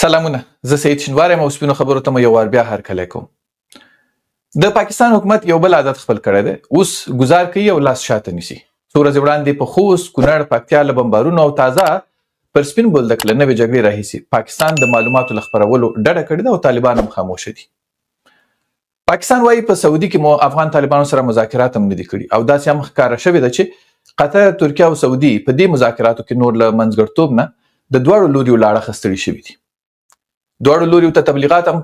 سلامونه، زه سعید شینوار یم او سپینو خبرو ته مو یو وار بیا هرکلی کوم. د پاکستان حکومت یو بل عادت خپل کړی دی، اوس ګزار کوي او لاس شاته نیسي. څو ورځې وړاندې په خوست، کونړ، پکتیا له بمبارونو او تازه پر سپین بولدک له نوې جګړې راهیسې پاکستان د معلوماتو له خپرولو ډډه کړې ده او طالبان هم خاموشه دي. پاکستان وایي په سعودي کې مو افغان طالبانو سره مذاکرات هم نه دي کړي او داسې هم ښکاره شوې ده چې قطر، ترکیه او سعودي په دې مذاکراتو کې نور له منځګړتوب نه د دواړو لوریو له اړخه ستړي شوي دي. دواړو لوریو ته تبلیغات هم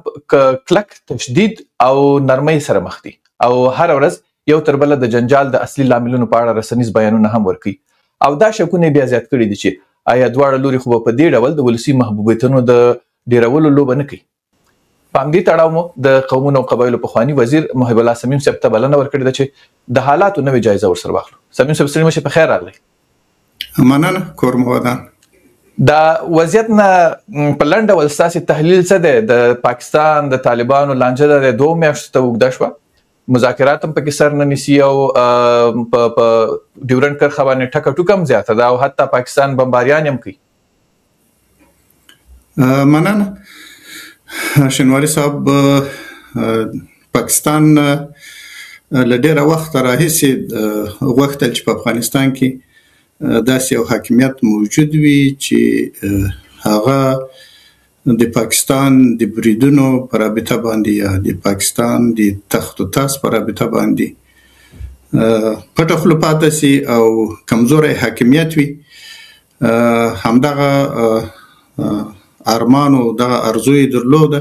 کلک تشدید او نرمۍ سره مخ دي او هر ورځ یو تر بله د جنجال د اصلي لاملونو په اړه رسنیز بیانونه هم ورکوي او دا شکونه بیا زیات کړي دي چې آیا دواړه لوري خو په دې ډول د ولسي محبوبیتونو د ډیرولو لوبه نه کوي. په همدې تړاو مو د قومونو او قبایلو پخواني وزیر محب الله صمیم صاحب ته بلنه ورکړې ده چې د حالاتو نوې جایزه ورسره واخلو. صمیم صاحب ستړي مشئ، په خیر راغلی. مننه، کور مو ودان. دا وضعیت نه په لنډ ډول ستاسې تحلیل څه دی؟ د پاکستان د طالبانو لانجه د 2 میاشتو ته اوږده شوه، مذاکرات هم پکې سر نه نیسي او په ډیورنډ کرښه باندې ټکه ټوکه هم زیاته ده او حتی پاکستان بمباریان هم کوي. مننه شینواري صاحب. پاکستان له ډېره وخته راهیسې غوښتل چې په افغانستان کې داسې یو حاکمیت موجود وي چې هغه د پاکستان د بریدونو په رابطه باندې یا د پاکستان د تخت و تاس په رابطه باندې پټه خوله پاتې سي او کمزوری حاکمیت وي. همدغه ارمان او دغه ارزو یې درلوده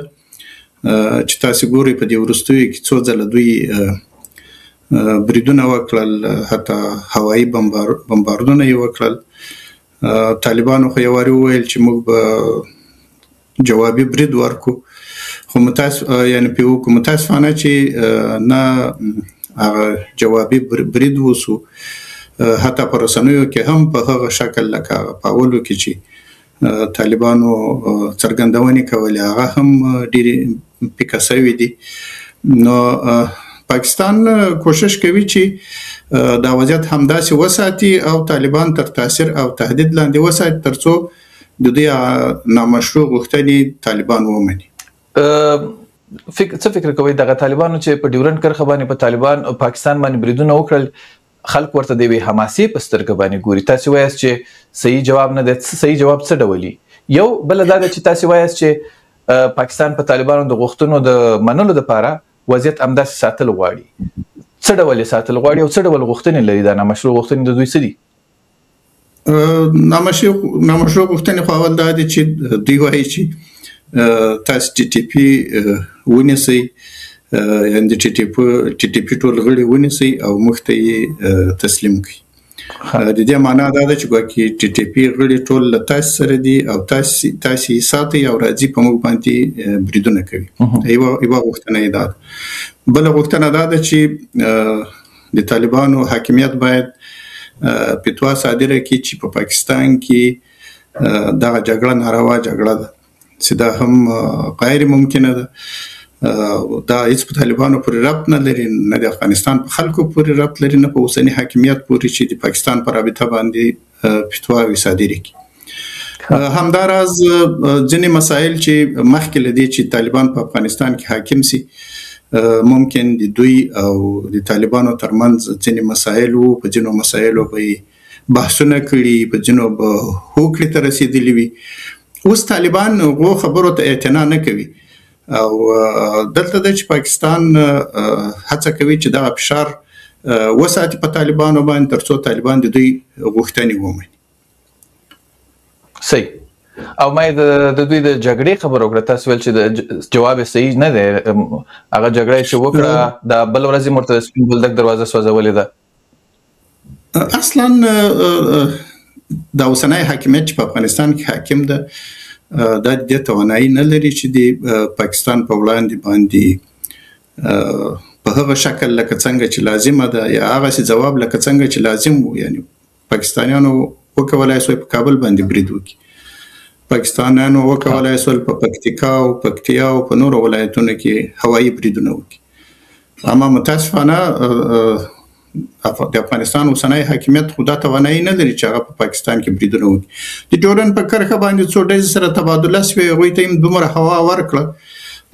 چې تاسې ګورئ په دې وروستیو کې څو ځله دوی بریدونه وکړل، حتی هوایي بمباردونه یې وکړل. طالبانو خو یو وارې وویل چې موږ به جوابي برید ورکو، خو متاسفانه چې نه هغه جوابي برید وسو، حتی په رسنیو کې هم په هغه شکل لکه په اولو کې چې طالبانو څرګندونې کولې هغه هم ډېرې پیکه سوي دي. نو پاکستان کوشش کوي چې دا وضعیت همداسې وساتي او طالبان تر تاثیر او تهدید لاندې وساتي ترڅو د دوی نامشروع غوښتنې طالبان ومني. څه فکر کوئ دغه طالبانو چې په ډیورنډ کرښه باندې په طالبان او پاکستان باندې بریدونه وکړل، خلک ورته د یوې حماسې په سترګه باندې ګوري؟ تاسې وایاست چې صحیح جواب نه دی. صحیح جواب څه ډول وي؟ یو بله دا ده چې تاسې وایاست چې پاکستان په طالبانو د غوښتنو د منلو دپاره وضعیت همداسې ساتل غواړي. څه ډول یې ساتل غواړي او څه ډول غوښتنې لري؟ دا نامشروع غوښتنې د دوی څه دي؟ نامشروع غوښتنې خو اول دا دي چې دوی وایي چې تاسو ټي ټي پي ونیسئ، یعنې د ټي ټي پي ټول غړي ونیسئ او موږ ته یې تسلیم کړئ. د دې معنا دا ده چې ګواکې ټي ټي پي غړي ټول له تاسو سره دي او تاسو یې ساتئ او راځي په موږ باندې بریدونه کوي. یوه غوښتنه یې دا ده. بله غوښتنه دا ده چې د طالبانو حاکمیت باید فتوا صادره کړي چې په پاکستان کې دغه جګړه ناروا جګړه ده، چې دا هم غیر ممکنه ده. دا هیڅ په طالبانو پورې ربط نه لري، نه د افغانستان په خلکو پورې ربط لري، نه په اوسني حاکمیت پورې چې د پاکستان په رابطه باندې فتواوې صادرې کړي. همداراز ځینې مسایل چې مخکې له دې چې طالبان په افغانستان کې حاکم سي، ممکن د دوی او د طالبانو ترمنځ ځینې مسایل وو، په ځینو مسایلو به بحثونه کړي، په ځینو به هوکړې ته رسېدلي وي. اوس طالبان هغو خبرو ته اعتنا نه کوي او دلته ده چې پاکستان هڅه کوي چې دغه فشار وساتي په طالبانو باندې ترڅو طالبان د دوی غوښتنې ومني. صحیح. او ما د دوی د جګړې خبر وکړه، تاسو ویل چې جواب صحیح نه دی. هغه جګړه چې وکړه د بل ورځې مرته سپین بولدک دروازه سوځولې ده. اصلا دا اوسنی حاکمیت چې په افغانستان کې حاکم ده دا د دې توانایي نه لري چې د پاکستان په وړاندې باندې په هغه شکل لکه څنګه چې لازمه ده یا هغسې ځواب لکه څنګه چې لازم وو. یعنی پاکستانیانو وکولای سول په کابل باندې برید وکړي، پاکستانیانو وکولای سول په پکتیکا او پکتیا او په نورو ولایتونو کې هوایي بریدونه وکړي. اما متاسفانه د افغانستان اوسنی حاکمیت خو دا توانایي نه لري چې هغه په پاکستان کې بریدونه وکړي. د ډیورنډ په کرښه باندې څو ډلې سره تبادله شوې، هغوی ته هم دومره هوا ورکړه،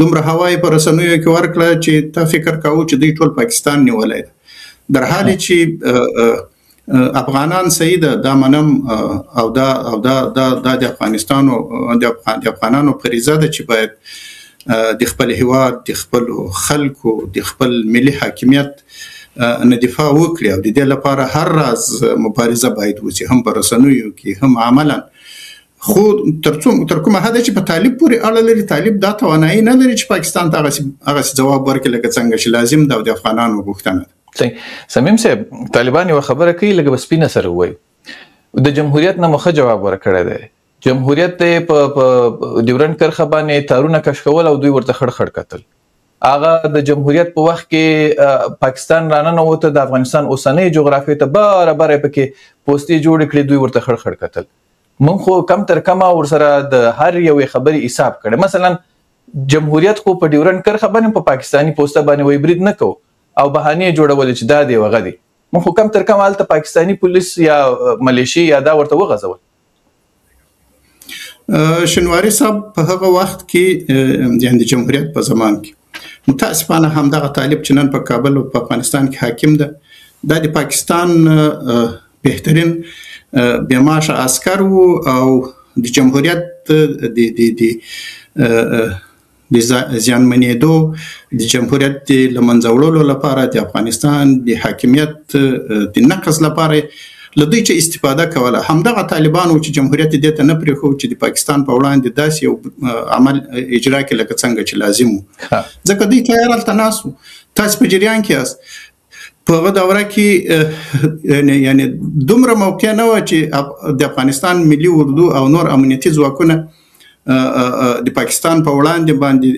دومره هوا یې په رسنیو کې ورکړه چې تا فکر کوو چې دوی ټول پاکستان نیولی ده. در حالی چې افغانان صحیح ده، دا منم، او دا د افغانانو فریضه ده چې باید د خپل هیواد، د خپل خلکو، د خپل ملي حاکمیت نه دفاع وکړي، او د دې لپاره هر راز مبارزه باید وشي، هم په رسنیو کې هم عملا. خو تر کومه حده چې په طالب پورې اړه لري، طالب دا توانایي نه لري چې پاکستان ته هغسې جواب ورکړي لکه څنګه چې لازم ده او د افغانانو غوښتنه ده. صمیم صاحب، طالبان یوه خبره کوي لکه په سپینه سره ووایي، د جمهوریت نه مخه جواب ورکړی دی. جمهوریت ته په ډیورنډ کرښه باندې تارونه کش کول او دوی ورته خړ خړ کتل. هغه د جمهوریت په وخت کې پاکستان راننوته، د افغانستان اوسنۍ جغرافیې ته بره پکې پوستې جوړې کړې، دوی ورته خړ خړ کتل. موږ خو کم تر کمه ورسره د هر یوې خبرې حساب کړی. مثلا جمهوریت خو په ډیورنډ کرښه باندې په پاکستاني پوسته باندې وایي برید نه کوو او بهانې جوړولې چې دا دی هغه دی. موږ خو کم تر کمه هلته پاکستاني پولیس یا ملیشي یا دا ورته وغځول. شنواري صاحب په هغه وخت کې یعنې د جمهوریت په زمان کې متاسفانه همدغه طالب چې نن په کابل او په افغانستان کې حاکم ده، دا د پاکستان بهترین بېمعاشه عسکر وو او د جمهوریت د زیانمنېدو، د جمهوریت د له منځه وړلو لپاره، د افغانستان د حاکمیت د نقض لپاره له دوی چې استفاده کوله. همدغه طالبانو چې جمهوریت دې ته نه پرېښود چې د پاکستان په وړاندې داسې یو عمل اجرا کړي لکه څنګه چې لازم وو، ځکه دوی تیار هلته ناست وو. تاسو په جریان کې یاست. په هغه دوره کې یعنې دومره موقع نه وه چې د افغانستان ملي اردو او نور امنیتي ځواکونه د پاکستان په وړاندې باندې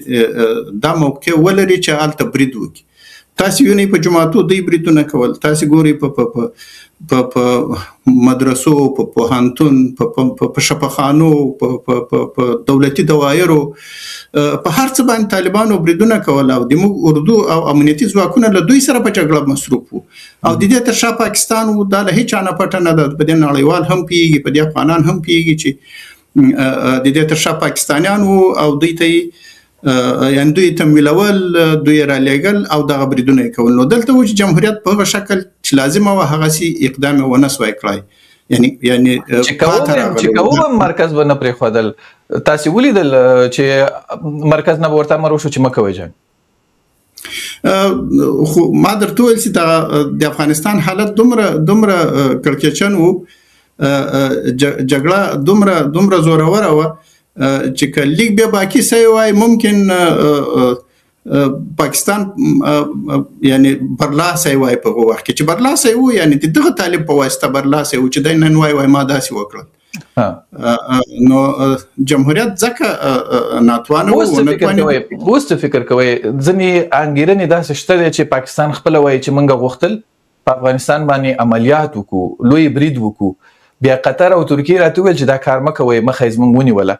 دا موقع ولري چې هلته برید وکړي. تاسو وینئ په جوماتو دوی بریدونه کول، تاسو ګورئ په مدرسو، په پوهنتون، په شفاخانو، په دولتي دوایرو، په هر څه باندې طالبانو بریدونه کول، او د موږ اردو او امنیتي ځواکونه له دوی سره په جګړه مصروف وو. او د دې تر شا پاکستان وو. دا له هیچا نه پټه نه ده، په دې نړیوال هم پوهېږي، په دې افغانان هم پوهېږي چې د دې تر شا پاکستانیان وو او دوی ته یعنې دوی تمویلول، دوی رالیږل او دغه بریدونه یې کول. نو دلته و چې جمهوریت په هغه شکل چې لازمه وه هغسې اقدام یې ونه سوی کړی. چې کوم مرکز به نه پرېښودل. تاسې ولیدل چې مرکز نه به ورته امر وشو چې مه کوئ جنګ؟ خو ما درته وویل چې د افغانستان حالت دومره کړکېچن و، جګړه دومره زوروره وه چې که لیک بیا باقي سوی وای ممکن پاکستان یعنې برلاسی وای په هغه وخت کې چې برلاسی و، یعنې د دغه طالب په واسطه برلاسی و چې دی نن وای ما داسې وکړل. نو جمهوریت ځکه ناتوانه و. اوس ته فکر کوئ ځینې انګېرنې داسې شته دی چې پاکستان خپله وایي چې موږ غوښتل په افغانستان باندې عملیات وکړو، لوی برید وکړو، بیا قطر او ترکیې راته وویل چې دا کار مه کوئ، مخه یې زموږ ونیوله.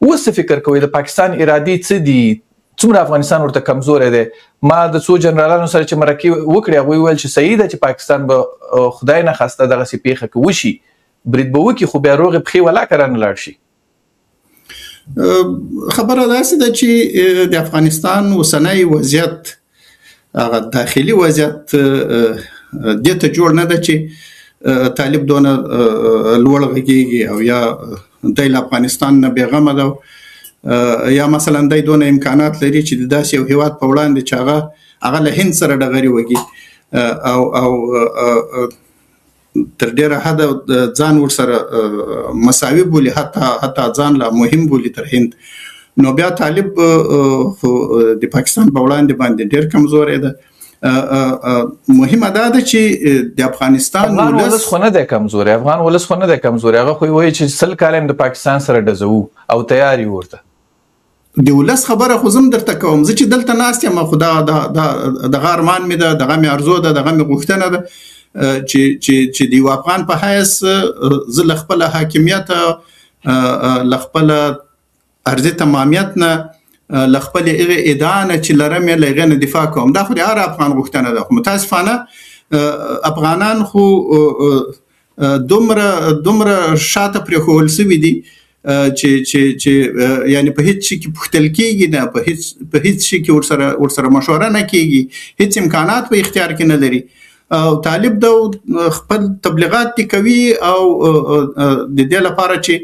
اوس څه فکر کوئ د پاکستان ارادې څه دي؟ څومره افغانستان ورته کمزوری دی؟ ما د څو جنرالانو سره چې مرکې وکړې هغوی وویل چې صحیح ده چې پاکستان به خدای نه خواسته دغسې پیښه که وشي برید به وکړي، خو بیا روغې پښې ولاکه رانه لاړ شي. خبره داسې ده چې د افغانستان اوسنی وضعیت، هغه داخلي وضعیت دې ته جوړ نه ده چې طالب دونه لوړ غږیږي او یا دی له افغانستان نه بېغمه ده، یا مثلا دی دونه امکانات لري چې د داسې یو هیواد په وړاندې چې هغه له هند سره ډغرې وکړي او تر ډېره حده ځان ورسره مساوي بولي، حتی ځان لا مهم بولي تر هند. نو بیا طالب د پاکستان په وړاندې باندې ډېر کمزوری ده. مهمه دا ده چې د افغانستان ولس خو نه دی کمزوری، افغان ولس خو نه دی کمزوری، هغه خو وایي چې 100 کاله د پاکستان سره ډزوو او تیار یو ورته. د ولس خبره خو زم درته کوم، زه چې دلته ناست یم خو دغه ارمان مې ده، دغه مې ارزو ده، دغه مې غوښتنه ده چې د یو افغان په حیث زه له خپله حاکمیته، له خپله ارضي تمامیت نه، له خپلې هغې ادعا نه چې لرم یې له هغې نه دفاع کوم. دا خو د هر افغان غوښتنه ده. خو متاسفانه افغانان خو دومره شاته پرېښول شوي دي چې یعنی په هیڅ شي کې پوښتل کېږي نه، په هیڅ شي کې ورسره مشوره نه کېږي، هیڅ امکانات په اختیار کې نه لري. او طالب د خپل تبلیغات دي کوي او د دې لپاره چې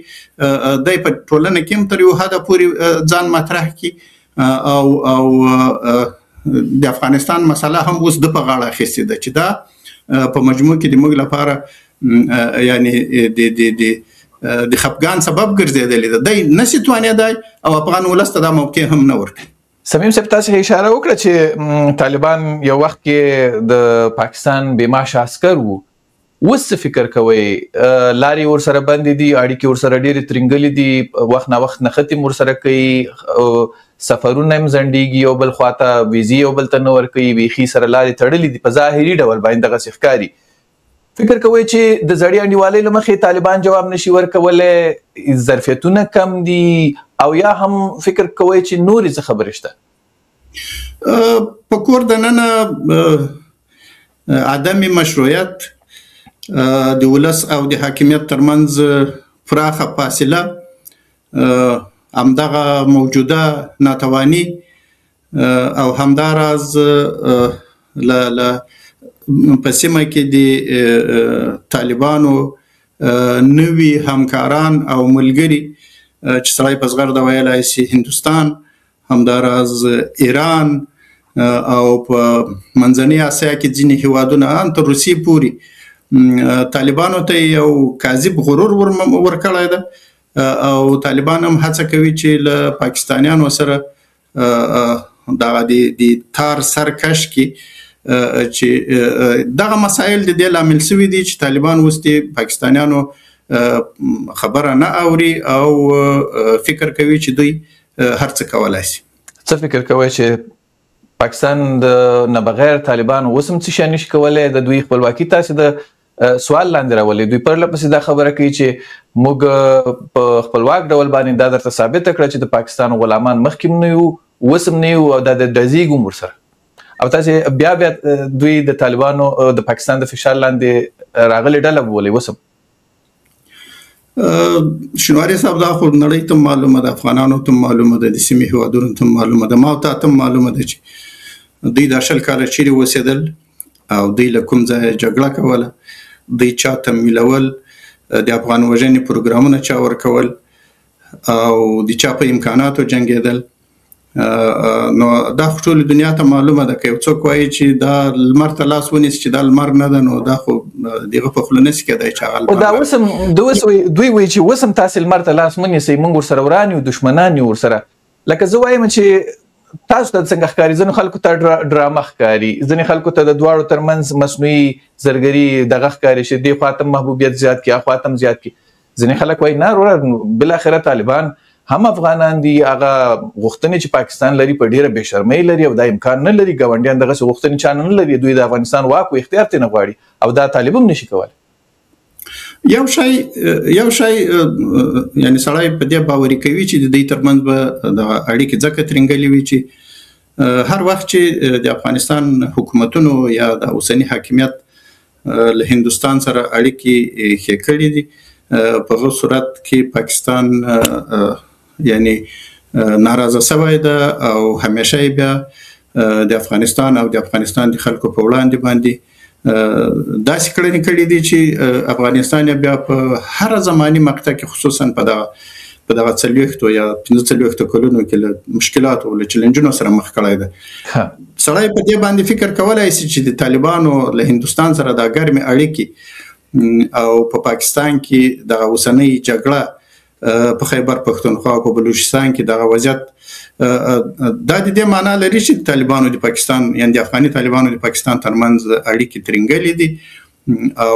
د په ټولنه کې هم تر یو حده پورې ځان مطرح کړي او د افغانستان مسله هم اوس د په غاړه اخیستې ده چې دا په مجموع کې د موږ لپاره یعنی د خفګان سبب ګرځېدلی ده. دی نشي توانېدی او افغان ولس ته دا موقع هم نه ورکوي. سمیم صاحب تاسو اشاره وکړه چې طالبان یو وخت کې د پاکستان بېمعاشه عسکر وو، اوس څه فکر کوئ؟ لارې ورسره بندې دي، اړیکې ورسره ډېرې ترنګلې دي، وخت نه وخت نښتې ورسره کوي، سفرونه هم ځنډېږي، یو بل خواته ویزې یو بل ته نه ورکوي، بیخي سره لارې تړلې دي، په ظاهري ډول باندې دغسې ښکاري. فکر کوئ چې د زړې انډیوالۍ له مخې طالبان جواب نشي ورکولی، ظرفیتونه کم دي، او یا هم فکر کوئ چې نورې څه خبرې شته؟ په کور دننه عدم مشروعیت، د ولس او د حاکمیت ترمنځ پراخه فاصله، همدغه موجوده ناتوانی او همداراز په سیمه کې د طالبانو نوي همکاران او ملګري چې سړی په زغرده ویلی شي هندوستان، همداراز ایران او په منځنۍ اسیا کې ځینې هیوادونه هم تر روسیې پورې طالبانو ته یو کاذب غرور ورکړی ده او طالبان هم هڅه کوي چې له پاکستانیانو سره دغه د تار سر کش کړي چې دغه مسایل د دې لامل شوي دي چې طالبان اوس د پاکستانیانو خبره نه اوري او فکر کوي چې دوی هر څه کولی شي. څه فکر کوئ چې پاکستان نه بغیر طالبان اوس هم څه شی نشي کولی؟ د دوی خپلواکي تاسې د سوال لاندې راولي. دوی پرله پسې دا خبره کوي چې موږ په خپلواک ډول باندې دا درته ثابته کړه چې د پاکستان غلامان مخکې هم نه یو، اوس هم نه یو، او دا ډزېږو هم ورسره. او تاسې بیا دوی د طالبانو د پاکستان د فشار لاندې راغلې ډله بولئ اوس هم؟ شنواري صاحب دا خو نړۍ ته معلومه ده، افغانانو ته معلومه ده، د سیمې هیوادونو ته معلومه ده، ما او تا ته معلومه ده چې دوی دا 20 کاله چیرې اوسېدل او دوی له کوم ځایه جګړه کوله، دوی چا تمویلول، د افغان وژنې پروګرامونه چا ورکول او د چا په امکاناتو جنګېدل. نو دا خو ټولې دنیا ته معلومه ده. که یو څوک وایي چې دا لمر ته لاس ونیسي چې دا لمر نه ده، نو دا خو دغه په خوله نشي کېدی چې هغه دا اوس هم دوی وایي چې اوس هم تاسې لمر ته لاس مه نیسئ، موږ ورسره وران یو، دښمنان یو ورسره. لکه زه وایم چې تاسو ته څنګه ښکاري؟ ځینو خلکو ته ډرامه ښکاري، ځینې خلکو ته د دواړو ترمنځ مصنوعي زرګري دغه ښکاري چې دې خوا ته محبوبیت زیات کړي، هغه خوا ته هم زیات کړي. ځینې خلک وایي نه وروره، بالاخره طالبان هم افغانان دي، هغه غوښتنې چې پاکستان لري په ډیره بې شرمۍ لري او دا امکان نه لري، ګاونډیان دغسې غوښتنې چا نه لري، دوی د افغانستان واک او اختیار ترې نه غواړي او دا طالب هم نشي کولی. یو شی یعنی سړی په دې باوري کوي چې د دوی ترمنځ به دغه اړیکې ځکه ترنګلې وي چې هر وخت چې د افغانستان حکومتونو یا د اوسني حاکمیت له هندوستان سره اړیکې ښې کړي دي، په هغه صورت کې پاکستان یعنی ناراضه شوی ده او همیشه بیا د افغانستان او د افغانستان د خلکو په وړاندې باندې داسې کړنې کړي دي چې افغانستان بیا په هر زماني مقطع کې خصوصا په دغه 40 یا 45 کلونو کې له مشکلاتو او له چیلنجونو سره مخ کړی ده. سړی په دې باندې فکر کولای شي چې د طالبانو له هندوستان سره د ګرمې اړیکې او په پاکستان کې د اوسنۍ جګړه په خیبر پښتونخوا او په بلوچستان کې دغه وضعیت دا د دې معنا لري چې طالبانو د پاکستان یعنی د افغاني طالبانو د پاکستان ترمنځ اړیکې ترنګلې دي او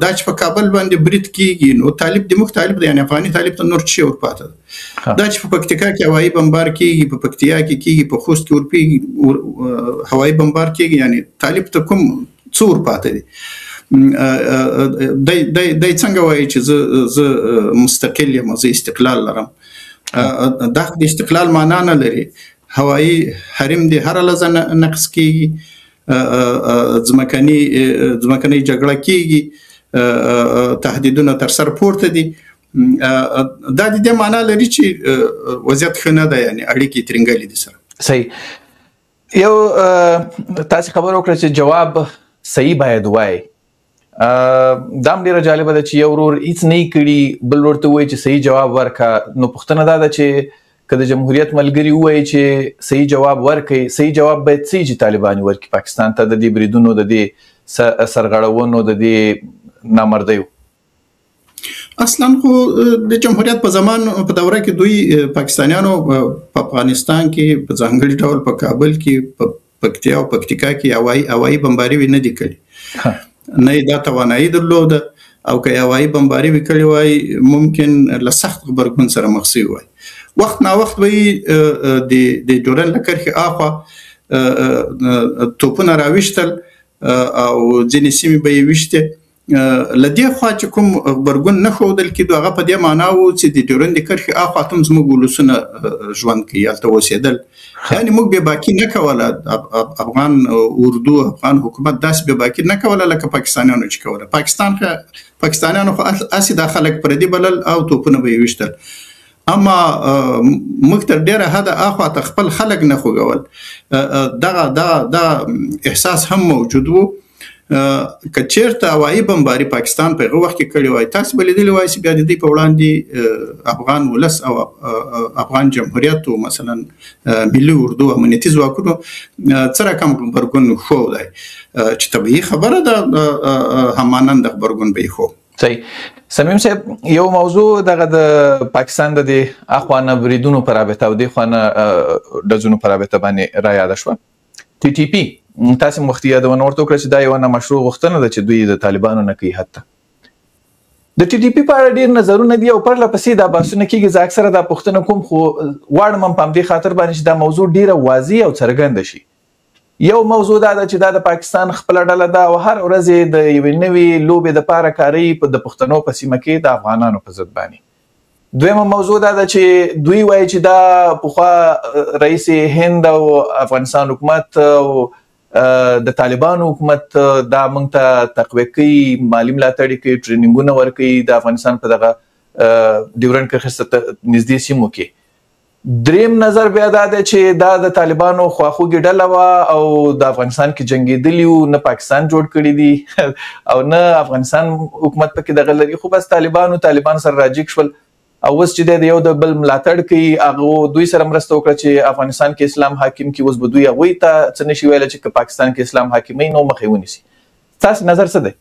دا چې په کابل باندې برید کیږي نو طالب د مختلف یعنی افغاني طالب ته نور څه ورپاته دا چې په پکتیکا کې هوایي بمبار کیږي، په پکتیا کې کیږي، په خوست کې ورپیږي هوایي بمبار کیږي، یعنی طالب ته کوم څه ورپاته دي؟ دای څنګه وایي چې زه مستقل یم، زه استقلال لرم؟ دا د استقلال معنا نه لري. هوایي حریم د هر لحظه نقص کیږي، ځمکنۍ جګړه کیږي، تهدیدونه تر سر پورته دي. دا د دې معنا لري چې وضعیت ښه نه ده، یعنی اړیکې ترنګلې دي سره. صحیح. یو تاسو خبر وکړه چې جواب صحیح باید وای. دا هم ډیره جالبه ده چې یو ورور هیڅ نه کړي بل ورته وایي چې صحیح جواب ورکا. نو پوښتنه دا ده چې که د جمهوریت ملګری وایي چې صحیح جواب ورکړي، صحیح جواب باید څه چې طالبان ورکړي پاکستان ته د دې بریدونو، د دې سرغړونو، د دې نامردیو. اصلا خو د جمهوریت په زمان په دوره کې دوی پاکستانیانو په افغانستان کې په ځانګړي ډول په کابل کې، په پکتیا او پکتیکا کې هوایي بمباري نه دي کړي، نه دا توانایي درلوده، او که هوایي بمباري وکړي وای ممکن له سخت غبرګون سره مخ شي وای. وخت نا وخت وي د ډورن لکرخي اخوا توپونه راويشتل او ځینې سیمې به یې وشته. لدې خوا چې کوم غبرګون نه ښودل کېدو، هغه په دې معنا و چې د ډیورند کرښې اخوا هم زموږ ولسونه ژوند کوي، هلته اوسېدل. یعنې موږ بې باکي نه کوله، افغان اردو، افغان حکومت داسې بې باکي نه کوله لکه پاکستانیانو چې کوله. پاکستانیانو خو هسې دا خلک پردي بلل او توپونه به یې ویشتل، اما موږ تر ډېره حده اخوا ته خپل خلک نه خوږول. دغه احساس هم موجود و. که چیرته هوایي بمباري پاکستان په هغه وخت کې کړی وای، تاسو به لیدلی وای چې بیا د دې په وړاندې افغان ولس او افغان جمهوریت او مثلا ملي اردو امنیتي ځواکونو څه رقم غبرګون ښودی، چې طبیعي خبره ده همانند غبرګون به یې ښود. صحیح. سمیم صاحب، یو موضوع دغه د پاکستان د اخوانه بریدونو پر رابطه او د اخوانه ډزونو پر رابطه باندې را یاد شوه. ټي ټي پی تاسو مخکې یادونه ورته وکړه چې دا یو نامشروع غوښتنه ده چې دوی د طالبانو نه کوي. حتی د ټي ټي پی په اړه ډېر نظرونه دي او پرله پسې دا بحثونه کېږي. زه اکثره دا پوښتنه کوم، خو غواړم هم په همدې خاطر باندې چې دا موضوع ډېره واضح او څرګنده شي. یو موضوع دا ده چې دا د پاکستان خپله ډله ده او هر ورځ د یوې نوې لوبې دپاره کاروي د پښتنو په سیمه کې د افغانانو په ضد باندې. دویمه موضوع دا ده چې دوی وایي چې دا پخوا رئیس هند او افغانستان حکومت او د طالبانو حکومت دا موږ ته تقویه کوي، مالي ملاتړ کوي، ټریننګونه ورکوي د افغانستان په دغه ډیورنډ کرښې نږدې سیمو کې. دریم نظر بیا دا دی چې دا د طالبانو خواخوږي ډله وه او د افغانستان کې جنګېدلي وو، نه پاکستان جوړ کړي دي او نه افغانستان حکومت پکې دغه لري، خو بس طالبان سره راجګ شول او اوس چې د یو د بل ملاتړ کوي، هغه دوی سره مرسته وکړه چې افغانستان کې اسلام حاکم کی. اوس به دوی هغوی ته څه نشي ویلی چې که پاکستان کې اسلام حاکمۍ نو مخې ونیسي. ستاسو نظر څه دی؟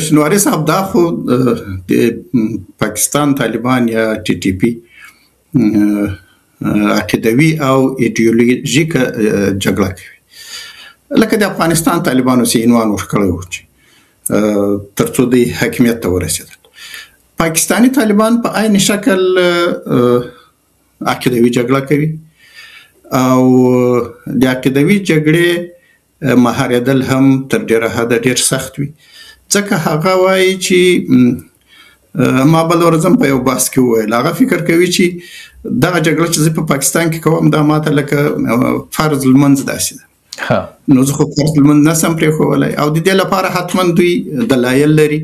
شنواري صاحب، دا خو د پاکستان طالبان یا ټي ټي پی عقیدوي او ایډیولوژیکه جګړه کوي، لکه د افغانستان طالبانو چې عنوان ورکړی و چې تر څو دوی حاکمیت ته ورسېدل. پاکستانی طالبان په عین شکل عقیدوي جګړه کوي او د عقیدوي جګړې مهارېدل هم تر ډېره حده ډېر سخت وي، ځکه هغه وایي چې ما بل ورځم په یو بحث کې وویل، هغه فکر کوي چې دغه جګړه چې زه په پاکستان کې کوم دا ماته لکه فرض لمونځ داسې ده، نو زه خو فرض لمونځ نشم پرېښولی او د دې لپاره حتما دوی دلایل لري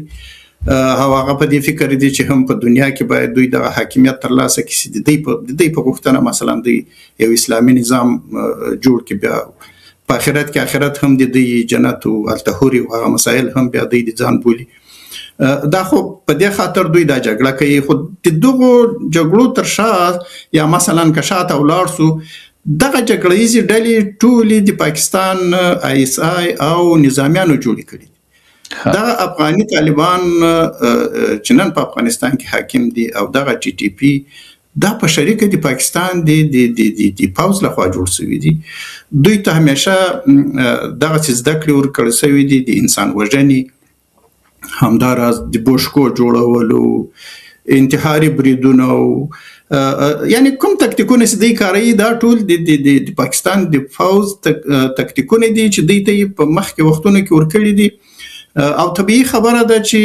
او هغه په دې فکر دي چې هم په دنیا کې باید دوی دغه حاکمیت ترلاسه کړي چې د دوی په غوښتنه مثلا دوی یو اسلامي نظام جوړ کړي، بیا په آخرت کې آخرت هم د دوی جنت او هلته حوري او هغه مسایل هم بیا دوی د ځان بولي. دا خو په دې خاطر دوی دا جګړه کوي. خو د دغو جګړو تر شا یا مثلا که شاته ولاړ سو، دغه جګړه ییزې ډلې ټولې د پاکستان ISI او نظامیانو جوړې کړي. دغه افغاني طالبان چې نن په افغانستان کې حاکم دي او دغه ټي ټي پی دا په شریکه د پاکستان د پوځ لخوا جوړ شوي دي. دوی ته همیشه دغه څه زده کړې ورکړل شوي دي، د انسان وژنې، همداراز د بوشکو جوړولو، انتحاري بریدونه، یعنی کوم تکتیکونه چې دوی کاروي دا ټول د پاکستان د پوځ تکتیکونه دي چې دوی ته په مخکې وختونو کې ورکړي دي. او طبیعي خبره ده چې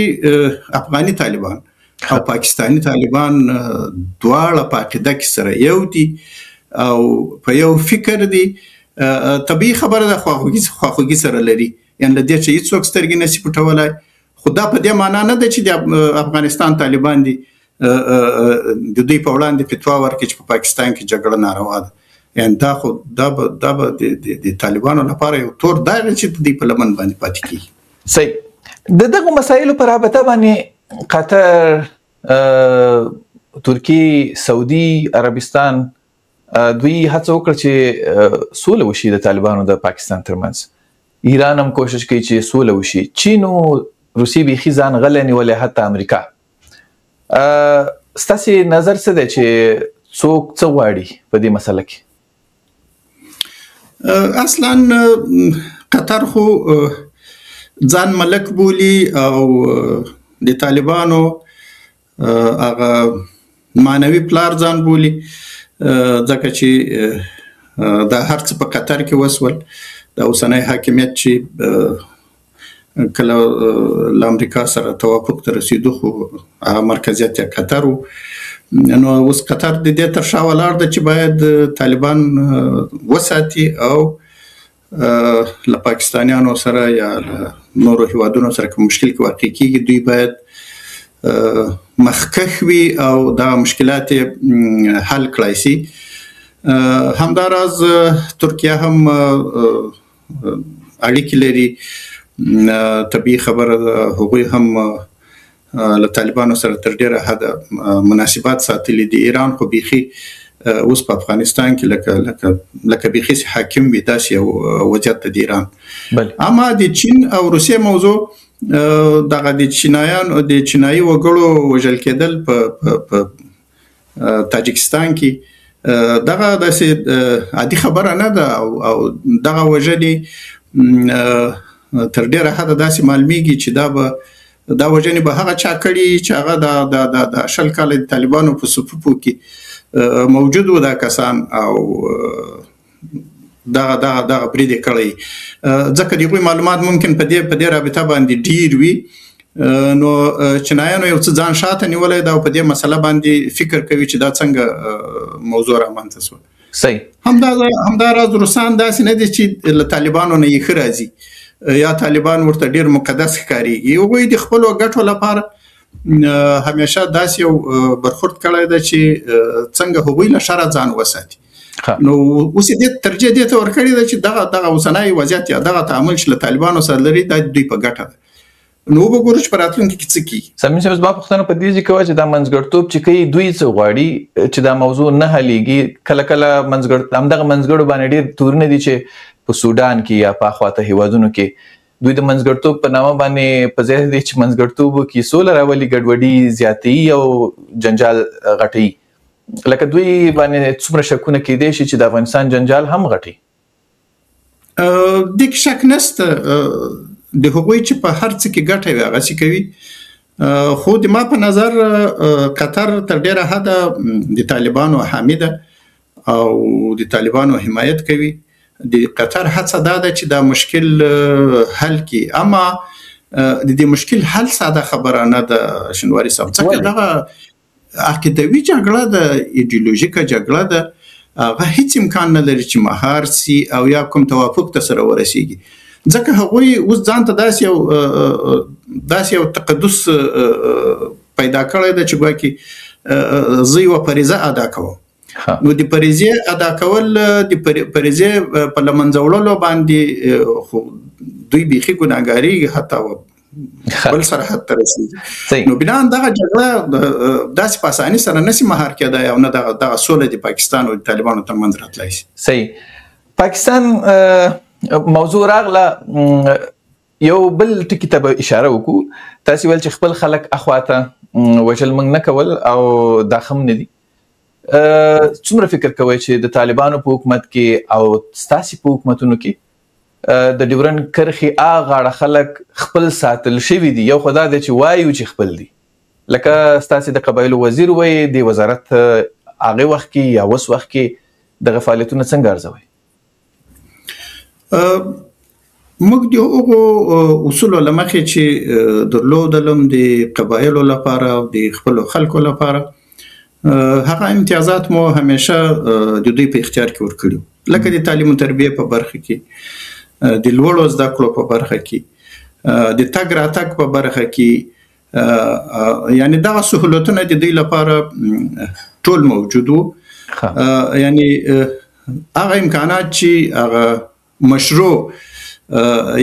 افغاني طالبان او پاکستانی طالبان دواړه په عقیده کې سره یو دي او په یو فکر دي. طبیعي خبره ده خواخوږي سره لري یعنی له دې چې هیڅوک سترګې نشي پټولای خو دا په دې معنا نه ده چې د افغانستان طالبان دي د دوی په وړاندې فتوا ورکړي چې په پاکستان کې جګړه ناروا ده یعنی دا به د طالبانو لپاره یو تور دایره چې دوی په لمن باندې پاتې کیږي. صحیح. د دغه مسایلو په رابطه باندې قطر، ترکیه، سعودي عربستان دوی هڅه وکړه چې سوله وشي د طالبانو د پاکستان ترمنځ. ایران هم کوشش کوي چې سوله وشي. چین او روسیې بیخي ځان غلی نیولی، حتی امریکا. ستاسې نظر څه دی چې څوک څه غواړي په دې مسله کې؟ اصلا قطر خو ځان ملک بولي او د طالبانو هغه معنوي پلار ځان بولي ځکه چې دا هر څه په قطر کې وسول. د اوسنی حاکمیت چې کله له امریکا سره توافق ته رسیدو خو هغه مرکزیت یې قطر و. نو اوس قطر د دې تر شا ولاړ ده چې باید طالبان وساتي او له پاکستانیانو سره یا نورو هیوادونو سره کوم مشکل کې واقع کیږي دوی باید مخکښ وي او دا مشکلات حل کړای شي. همداراز ترکیه هم اړیکې لري، طبیعي خبره ده هغوی هم له طالبانو سره تر ډیره حده مناسبات ساتلي دي. ایران خو بیخي اوس په افغانستان کې لکه بیخي حاکم وي داسې یو وضعیت د ایران. اما د چین او روسیې موضوع دغه د چینایي وګړو وژل کېدل په تاجکستان کې دغه داسې عادي خبره نه ده او دغه وژنې تر ډیره حده داسې معلومیږي چې دا وژنې به هغه چا کړي چې هغه د شل کاله د طالبانو په صفوفو کې موجود و دا کسان او دغه برید یې کړی. ځکه د هغوی معلومات ممکن په دې رابطه باندې ډیر وي. نو چینایانو یو څه ځان شاته نیولی دا او په دې مسله باندې فکر کوي چې دا څنګه موضوع رامنځته شوه. صحیح. همداراز روسان داسې نه دي چې له طالبانو نه یې ښه راځي یا طالبان ورته ډیر مقدس ښکارېږي. هغوی د خپلو ګټو لپاره همیشه داسې یو برخورد کړی ده چې څنګه هغوی له شره ځان وساتي. نو اوس یې ترجیح دې ته ورکړې ده چې دغه اوسنی وضعیت یا دغه تعامل چې له طالبانو سره لري دا دوی په ګټه ده. نو وګورو چې په راتلونکي کې څه کیږي. سمین صاحب زما پوښتنه په دې ځای کې وه چې دا منځګړتوب چې کوي دوی څه غواړي چې دا موضوع نه حلیږي. کله کله همدغه منځګړو باندې ډېر تورونه دي چې په سودان کې یا په اخواته هیوادونو کې دوی د منځګړتوب په نامه باندې په ځای دی چې منځګړتوب وکړي سوله راولي ګډوډي زیاتوي او جنجال غټوي. لکه دوی باندې څومره شکونه کېدای شي چې د افغانستان جنجال هم غټي؟ دې کې شک نشته د هغوی چې په هر څه کې ګټه وي هغسې کوي. خو د ما په نظر قطر تر ډیره حده د طالبانو حامی ده او د طالبانو حمایت کوي. د قطر هڅه دا ده چې دا مشکل حل کړي. اما د دې مشکل حل ساده خبره نه ده شنواري صاحب، ځکه دغه عقیدوي جګړه ده، ایډیولوژیکه جګړه ده، هغه هیڅ امکان نه لري چې مهار سي او یا کوم توافق ته سره ورسیږي. ځکه هغوی اوس ځان ته داسې یو تقدس پیدا کړی ده چې ګواکې زه یوه فریضه ادا کوم. نو د فریضې ادا کول د فریضې په له منځه وړلو باندې خو دوی بیخي ګناهګارېږي حتی بل سرحد ته رسېږي. نو بناً دغه جګړه داسې په اساني سره نشي مهار کېدای او نه دغه سوله د پاکستان او د طالبانو ترمنځ راتلی شي. صحیح. پاکستان موضوع راغله، یو بل ټکي ته به اشاره وکړو. تاسې ویل چې خپل خلک اخواته وژل موږ نه کول او دا خم نه دي. څومره فکر کوئ چې د طالبانو په حکومت کې او ستاسې په حکومتونو کې د ډیورنډ کرښې غاړه خلک خپل ساتل شوي دي؟ یو خو دا دی چې وایو چې خپل دي، لکه ستاسې د قبایلو وزیر وایي د وزارت هغې وخت کې یا اوس وخت کې دغه فعالیتونه څنګه ارزوئ؟ موږ د هغو اصولو له مخې چې درلودلم د قبایلو لپاره او د خپلو خلکو لپاره هغه امتیازات مو همیشه د دوی په اختیار کې ورکړي. لکه د تعلیم او تربیه په برخه کې، د لوړو زده کړو په برخه کې، د تګ راتګ په برخه کې، یعنی دا سهولتونه د دوی لپاره ټول موجود وو. یعنی هغه امکانات چې هغه مشروع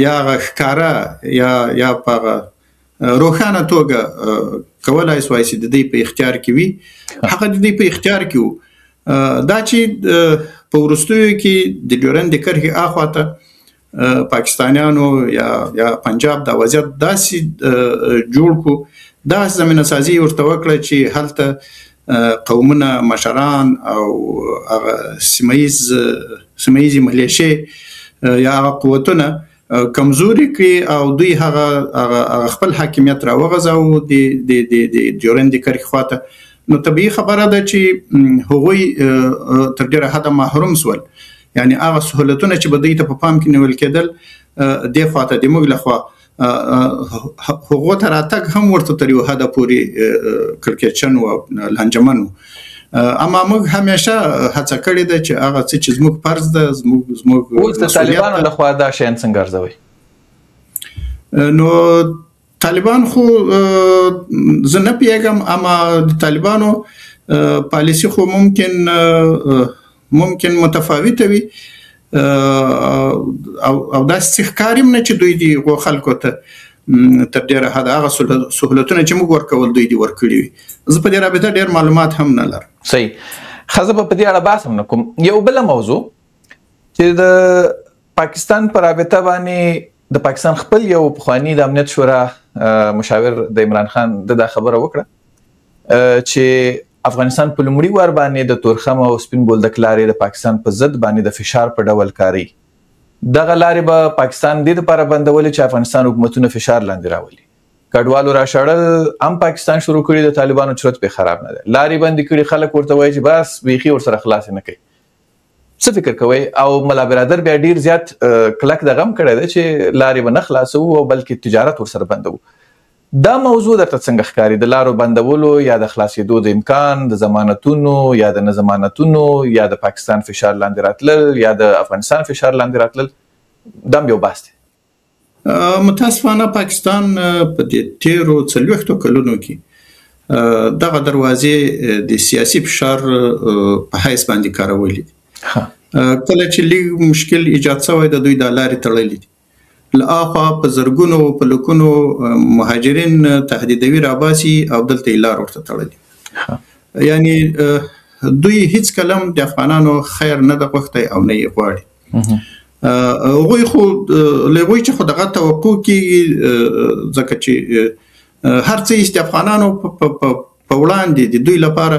یا هغه ښکاره یا په روښانه توګه کولای شوای چې د دې په اختیار کې وي، هغه د دې په اختیار کې وو. دا چې په وروستیو کې د ډیورنډ کرښې اخواته پاکستانیانو یا پنجاب دا وضعیت داسې جوړ کو، دا زمینه سازي ورته وکړه چې هلته قومونه، مشران او سیمه‌ییزې ملیشې یا هغه قوتونه کمزوري کړي او دوی هغه خپل حاکمیت راوغځاوه د ډیورنډ کرښې خواته. نو طبیعي خبره ده چې هغوی تر ډیره حده محروم سول، یعنی هغه سهولتونه چې به دوی ته په پام کې نیول کېدل دې خواته د موږ لخوا هغو ته راتګ هم ورته تر یو حده پورې کړکېچن و، لانجمن و. اما موږ همیشه هڅه کړې ده چې هغه څه چې زموږ فرض ده، زموږ اوس د طالبانو لخوا دا شیان څنګه ارزوي؟ نو طالبان خو زه نه پیږم، اما د طالبانو پالیسی خو ممکن متفاوته وي او داسې ښکاریم نه چې دوی د خلکو ته تر ډیره حده هغه سهولتونه چې موږ ورکول دوی دې ورکړي وي. زه په دې رابطه ډیر معلومات هم نه لرم. صحیح. خزه په دې اړه بحث هم نه کوم. یو بل موضوع چې د پاکستان پر رابطه باندې د پاکستان خپل یو پخوانی د امنیت شورا مشاور د عمران خان د خبره وکړه چې افغانستان په لومړي وار باندې د تورخم او سپین بولدک لارې د پاکستان په ضد باندې د فشار په ډول کاری. دغه لارې به پاکستان د لپاره بندولې چې افغانستان حکومتونه فشار لاندې راولي. کډوالو را شړل هم پاکستان شروع کړي، د طالبانو چرت په خراب نه ده. لارې بند کړي، خلک ورته وایي چې بس بیخي ور سره خلاص نه کوي. څه فکر کوي؟ او ملا برادر بیا ډیر زیات کلک د غم کړی دی چې لارې به نه خلاصو او بلکې تجارت ور سره بندو. دا موضوع درته څنګه ښکاري؟ د لارو بندولو یا د خلاصېدو د امکان، د ضمانتونو یا د نه ضمانتونو، یا د پاکستان فشار لاندې راتلل یا د افغانستان فشار لاندې راتلل، دا یو بحث دی. متاسفانه پاکستان په دې تیرو 40 کلونو کې دغه دروازې د سیاسي فشار په حیث باندې کارولې. کله چې لږ مشکل ایجاد شوی د دوی د لارې تړلې دي، لآخوا په زرګونو په لکونو مهاجرین تهدیدوي راباسي او دلته لار ورته تړلې. یعنی دوی هیڅ کلم د افغانانو خیر نه د غوښتي او نه یې غواړي. هغوی خو لغوی چې خو دغه توقع کېږي، ځکه چې هر څه د افغانانو په وړاندې د دوی لپاره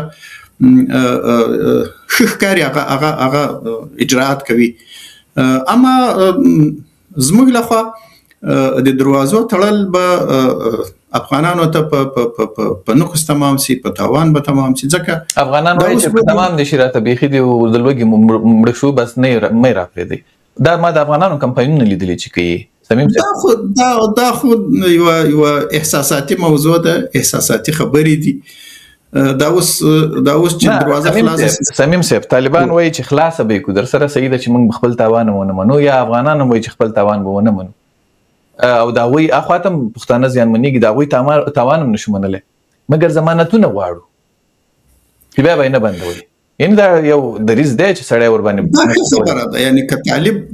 ښه ښکاري، هغه اجراءات کوي. اما زموږ لخوا د دروازو تړل به افغانانو ته په نقص تمام سي، په تاوان به تمام سي. ځکه افغانان وایي چې په تمام د شراته بیخي د لوګي مړ شو، بس نه مې راپرېږدي. دا ما د افغانانو کمپاینونه لیدلي چې کوي سمیم دا خو یو احساساتي موضوع ده، احساساتي خبرې دي. دا اوس چې دروازه خلاصه سمیم صاحب، طالبان وایي چې خلاصه به کو در سره صحیح ده چې موږ خپل تاوان ونه منو، یا افغانان وایي چې خپل تاوان به ونه منو، او دا وایي اخواتم پښتانه ځانمنېږي، دا وایي تاوان هم نشو منلی، مګر ضمانتونه غواړو چې بیا به یې نه بندوي. یعنی دا یو دریځ دی چې سړی ور باندې خبره ده. یعنی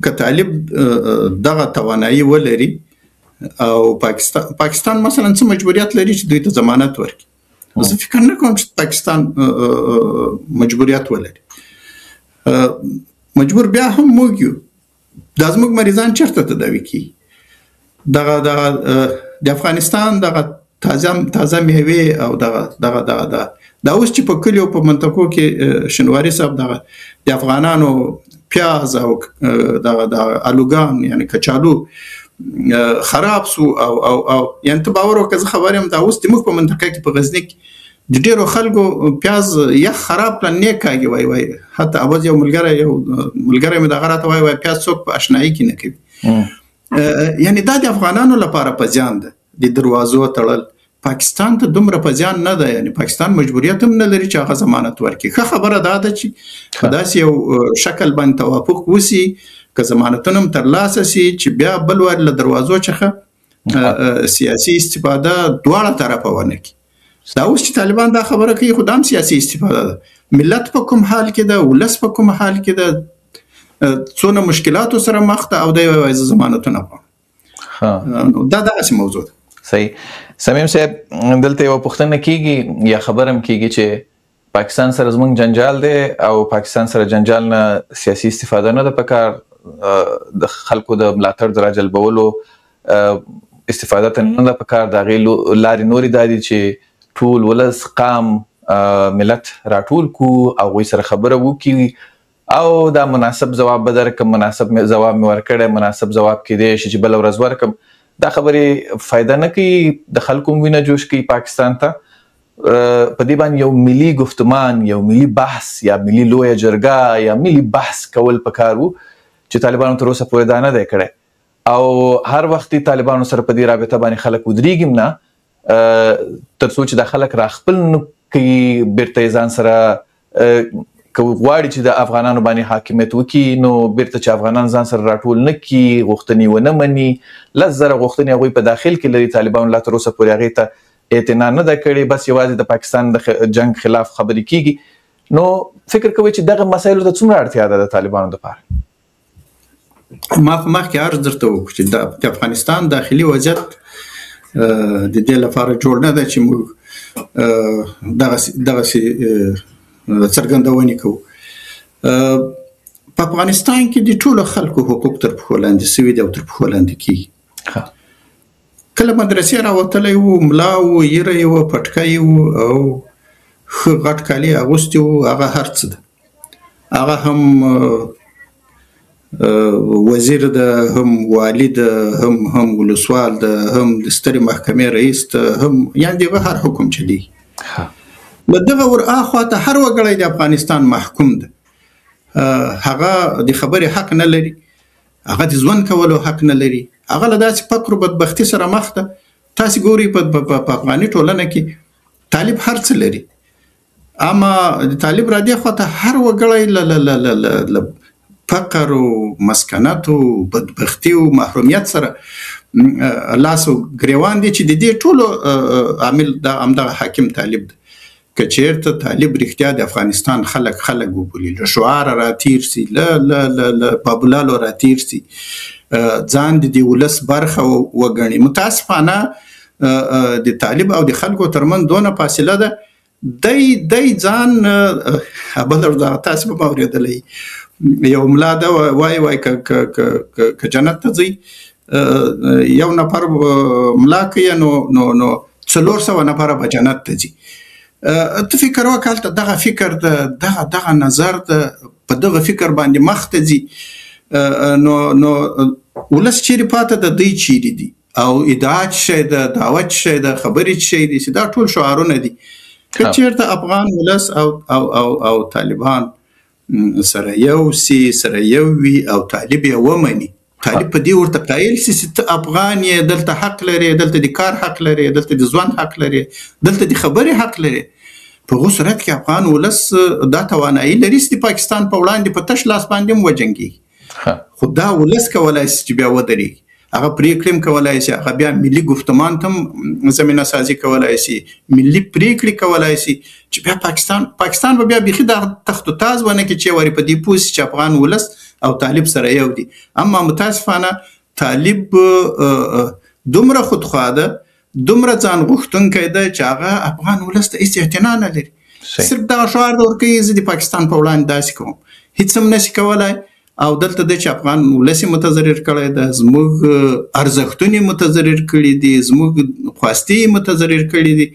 که طالب دغه توانایي ولري او پاکستان مثلا څه مجبوریت لري چې دوی ته ضمانت ورکړي، زه فکر نه کوم چې پاکستان مجبوریت ولري. مجبور بیا هم موږ یو. دا زموږ مریضان چېرته تداوي کیږي؟ دغه د افغانستان دغه تازه میوې او دغه دا اوس چې په کلیو په منطقو کې شنواري صاحب دغه د افغانانو پیاز او دغه الوګان یعنی کچالو خراب سو او یعنی ته باور وکړه، زه خبر یم دا اوس د موږ په منطقه کې په غزني کې د ډیرو خلکو پیاز یخ خراب پلان نه کاږي. وای حتی اواز یو ملګری مې دغه راته وای پیاز څوک په آشنایي کې نه کوي. یعنی دا د افغانانو لپاره په ځان ده، د دروازو تړل پاکستان ته دومره په زیان نه ده، یعنی پاکستان مجبوریت هم نه لري چې هغه ضمانت ورکړي. ښه خبره دا ده چې په داسې یو شکل باندې توافق وسي، که ضمانتونه هم ترلاسه سي چې بیا بل وار له دروازو څخه سیاسي استفاده دواړه طرفه ونه کړي. دا اوس چې طالبان دا خبره کوي خو دا هم سیاسي استفاده ده. ملت په کوم حال کې ده، ولس په کوم حال کې ده، څونه مشکلاتو سره مخ ده، او دا یوازې ضمانتونه غواړي. دا داسې موضوع ده. صحیح. سمیم صاحب دلته یو پوښتنه کیږي یا خبر هم کیږي چې پاکستان سره زموږ جنجال دی او پاکستان سره جنجال نه سیاسي استفاده نه ده پکار، د خلکو د ملاتړ د راجلبولو استفاده ته نه ده پکار. د هغې لارې نورې دا دي چې ټول ولس قام ملت راټول کو او هغوی سره خبره وکړي او دا مناسب ځواب به درکړم، مناسب ځواب مې ورکړی، مناسب ځواب کیدای شي چې بله ورځ ورکړم. دا خبرې فایده نه کوي، د خلکو وینه جوش کوي پاکستان ته. په دې باندې یو ملي گفتمان، یو ملي بحث یا ملي لویه جرګه یا ملي بحث کول پکار وو چې طالبانو تر اوسه پورې دا نه دی کړی او هر وخت طالبانو سره په دې رابطه باندې خلک ودرېږي هم نه، تر څو چې دا خلک راخپل نه کوي بیرته ځان سره که غواړي چې د افغانانو باندې حاکمیت وکړي نو بیرته چې افغانان ځان سره راټول نه کړي، غوښتنې ونه مني. 10,000 غوښتنې هغوی په داخل کې لري، طالبانو لا تر اوسه پورې هغې ته اعتنا نه ده کړې، بس یوازې د پاکستان د جنگ خلاف خبرې کیږي. نو فکر کوئ چې دغه مسایلو ته څومره اړتیا ده د طالبانو دپاره؟ ما په مخکې عرض درته وکړو چې د افغانستان داخلي وضعیت د دې لپاره جوړ نه ده چې موږ دغسې څرګندونې کوو. په افغانستان کې د ټولو خلکو حقوق تر پښو لاندې سوي دي او تر پښو لاندې کیږي. کله مدرسې راوتلی وو، ملا وو، یره یې وه، پټکی وو او ښه غټ کالي اغوستي وو، هغه هر څه ده. هغه هم وزیر ده، هم والی ده، هم ولسوال ده، هم د سترې محکمې رئیس ده، هم یعنې دغه هر حکم چلیږي. له دغه ور اخواته هر وګړی د افغانستان محکوم ده. هغه د خبرې حق نه لري، هغه د ژوند کولو حق نه لري، هغه له داسې فقر و بدبختي سره مخ ده. تاسې ګورئ په افغاني ټولنه کې طالب هر څه لري، اما د طالب را دې خواته هر وګړی له فقر و مسکنت و بدبختی و محرومیت سره لاس و ګریوان دي چې د دې ټولو عامل همدغه حاکم طالب ده. که چیرته طالب رښتیا د افغانستان خلک وبولي، له شعاره راتیر سي، له بابولالو راتیر سي، ځان د دې ولس برخه وګڼي. متاسفانه د طالب او د خلکو ترمنځ دونه فاصله ده. دی ځان بل تاسو به اورېدلی یو ملا ده وای که جنت ته ځي یو نفر ملا کوي نو 400 نفره به جنت ته ځي. ته فکر وکړه هلته دغه فکر ده، دغه نظر ده، په دغه فکر باندې مخ ته ځي نو ولس چیرې پاته ده، دوی چیرې دي او ادعا څه شی ده، دعوت څه شی ده، خبرې څه شی دي، دا ټول شعارونه دي. که چیرته افغان ولس او طالبان سره یو سي، سره یو وي او طالب یې ومني، طالب په دې ورته قایل سي چې ته افغان یې، دلته حق لري، دلته د کار حق لري، دلته د ژوند حق لري، دلته د خبرې حق لري. په هغه صورت کې افغان ولس دا توانایي لري چې د پاکستان په وړاندې په تش لاس باندې هم وجنګي. خو دا ولس کولای شي چې بیا ودرېږي، هغه پریکړې هم کولای شي، هغه بیا ملي ګفتمان ته هم زمینه سازي کولای شي، ملي پریکړې کولای شي چې بیا پاکستان به بیا بیخي د تخت و تاز ونه کړي چې وارې په دې پوه شي چې افغان ولس او طالب سره یو دي. اما متاسفانه طالب دومره خودخواه ده، دومره ځان غوښتونکی ده چې هغه افغان ولس ته هېڅ اعتنا نه لري. صرف دغه شعار ده ورکوي زه د پاکستان په وړاندې داسې کوم، هېڅ هم نشي کولی. او دلته د چې افغان ولس متضرر کړی ده، زموږ ارزښتونه متضرر کړي دي، زموږ خواستي متضرر کړي دي،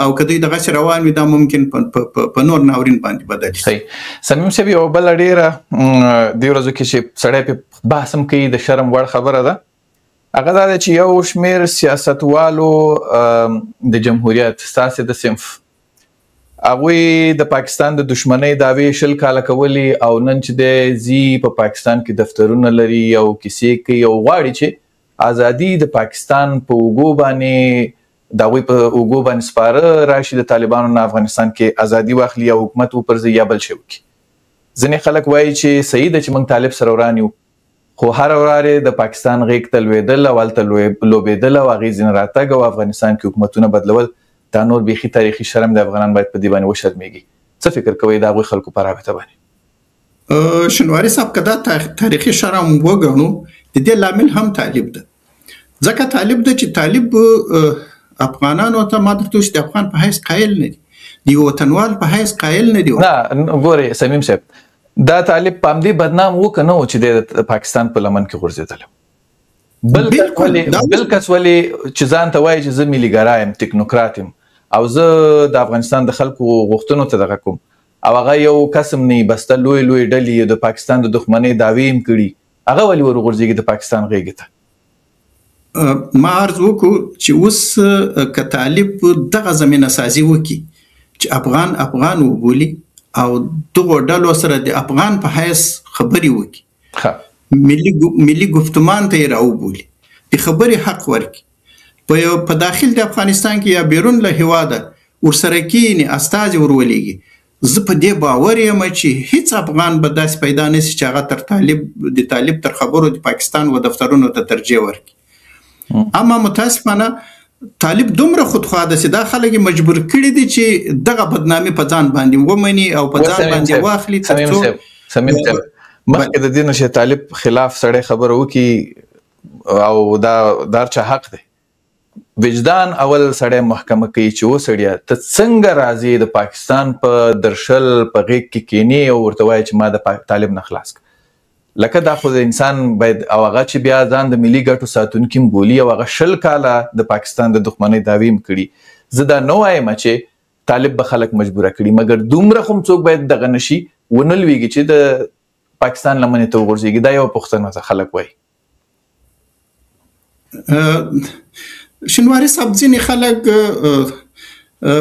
او که دوی دغسې روان وي دا ممکن په نور ناورین باندې بدل شي. صمیم صاحب یو بله ډېره دې ورځو کې چې سړی پې بحث هم کوي د شرم وړ خبره ده، هغه دا ده چې یو شمېر سیاستوالو د جمهوریت ستاسې د صنف هغوی د پاکستان د دشمنۍ دعوې 20 کاله کولی او نن چې دی ځي په پاکستان کې دفترونه لري او کیسې کوي او غواړي چې ازادي د پاکستان په اوږو باندې دا وی په اوګو باندې سپاره راشي د طالبانو نه افغانستان کې ازادي واخلي او حکومت وپرځي یا بل شي وکړي. ځینې خلک وایي چې صحیح ده چې موږ طالب سره وران یو، خو هر وراره د پاکستان غیږ ته لوېدل او هلته لوبېدل او هغې ځینې راتګ او افغانستان کې حکومتونه بدلول دا نور بیخي تاریخي شرم د افغانان باید په دې باندې وشرمېږي. څه فکر کوئ د هغوی خلکو په رابطه باندې؟ شنواري صاحب که دا تاریخي شرم وګڼو د دې لامل هم طالب ده، ځکه طالب ده چې طالب افغانانو ته ما درته چې د افغان په حیث قایل نه دي، د یو وطنوال په حیث قایل نه دي. نه ګورئ سمیم صاحب، دا طالب په همدې بدنام و که نه و چې د پاکستان په لمن کې غورځېدلی. بل کس ولې چې ځان ته وایي چې زه ملیګرا یم، ټکنوکرات یم او زه د افغانستان د خلکو غوښتنو ته دغه کوم او هغه یو کسم نه بسته لوی لوی ډلې د پاکستان د دښمنۍ دعوې هم کړي، هغه ولې ورغورځېږي د پاکستان غېږې ته؟ ما عرض وکړو چې اوس که طالب دغه زمینه سازي وکړي چې افغان وبولي او دغه ډلو سره د افغان په حیث خبرې وکړي، ملي گفتمان ته یې راوبولي، د خبرې حق ورکړي، په داخل د افغانستان کې یا بیرون له هیواده ورسره کینې استازي ورولېږي، زه په دې باور یم چې هیڅ افغان به داسې پیدا نه شي چې هغه د طالب تر خبرو د پاکستان و دفترونو ته ترجیح ورکړي. اما متاسفانه طالب دومره خودخواه ده چې دا خلک مجبور کړي دي چې دغه بدنامي په ځان باندې ومني او په ځان باندې واخلي. سمیم صاحب مخکې د دې نه چې طالب خلاف سړی خبره وکړي او دا چا حق دی، وجدان اول سړی محکمه کوي چې و سړیه ته څنګه راځې د پاکستان په درشل په غېږ کې کینې او ورته وایې چې ما د طالب نه خلاص کړه. لکه دا خو د انسان باید او هغه چې بیا ځان د ملي ګټو ساتونکي هم بولي او هغه 20 کاله د پاکستان د دښمنۍ دعوې هم کړي. زه دا نه وایم چې طالب به خلک مجبوره کړي، مګر دومره خو هم څوک باید دغه نشي ونه لویږي چې د پاکستان لمنې ته وغورځېږي. دا یوه پوښتنه ده خلک وایي. شنواري صاحب ځینې خلک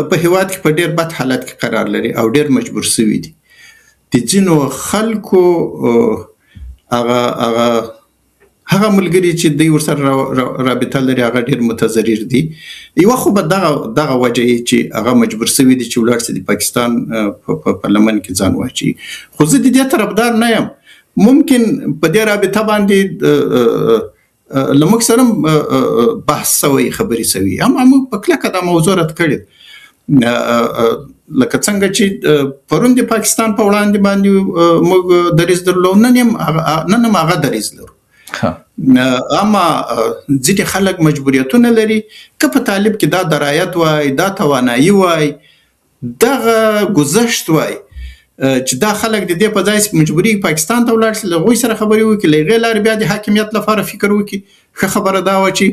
په هیواد کې په ډېر بد حالت کې قرار لري او ډېر مجبور شوي دي. د ځینو خلکو هغه ملګري چې دوی ورسره رابطه لري هغه ډېر متضرر دي. یوه خو به دغه وجه یې چې هغه مجبور شوي دي چې ولاړ شي د پاکستان په لمن کې ځان واچوي. خو زه د دې طرفدار نه یم. ممکن په دې رابطه باندې له موږ سره بحث شوی، خبرې شوي، اما موږ په کلکه دا موضوع رد کړې. لکه څنګه چې پرون د پاکستان په وړاندې باندې موږ دریځ درلود، نن هم هغه دریځ لرو. اما ځینې خلک مجبوریتونه لري، که په طالب کې دا درایت وای، دا توانایي وای، دغه گذشت وای چې دا خلک د دې په ځای چې مجبوري پاکستان ته ولاړ شي، له هغوی سره خبرې وکړي، له هغې لارې بیا د حاکمیت لپاره فکر وکړي. ښه خبره دا وه چې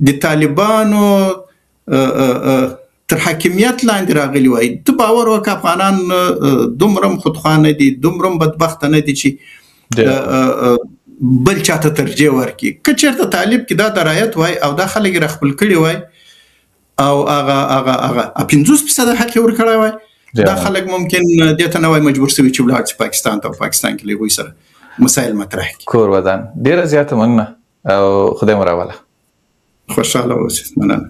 د طالبانو تر حاکمیت لاندې راغلي وای. ته باور وکړه افغانان دومره خودخواه نه دي، دومره بدبخته نه دي چې بل چاته ترجیح ورکړي. که چېرته طالب کې دا درایت وای او دا خلک یې راخپل کړي وای او هغه 50% حق یې ورکړی وای، دا خلک ممکن دې ته نه وای مجبور شوي چې ولاړ شي پاکستان ته او پاکستان کې له هغوی سره مسایل مطرح کړي. کور ودان ډېره زیاته مننه او خدای مو راوله. خوشحاله اوسئ. مننه.